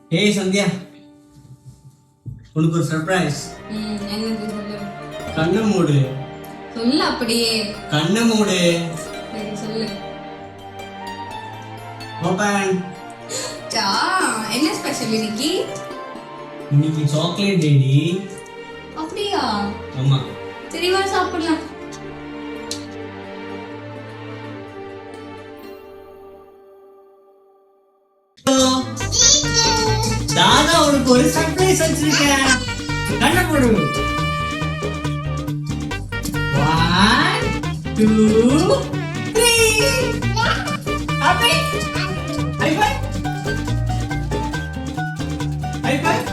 ஏய் சந்தியா, உனக்கு ஒரு சர்ப்ரைஸ். என்னது சொல்லு. கண்ணை மூடு. சொல்லு அப்படியே. கண்ணை மூடு. சரி சொல்லு. ஓபன். என்ன ஸ்பெஷல் இன்னைக்கு? இன்னைக்கு சாக்லேட் டேடி. அப்படியா? ஆமா. சரி வா சாப்பிடலாம். தாதா உனக்கு ஒரு சர்ப்ரைஸ் வச்சிருக்கேன். கண்ணை மூடு. 1 2 3. Happy. High five. High five.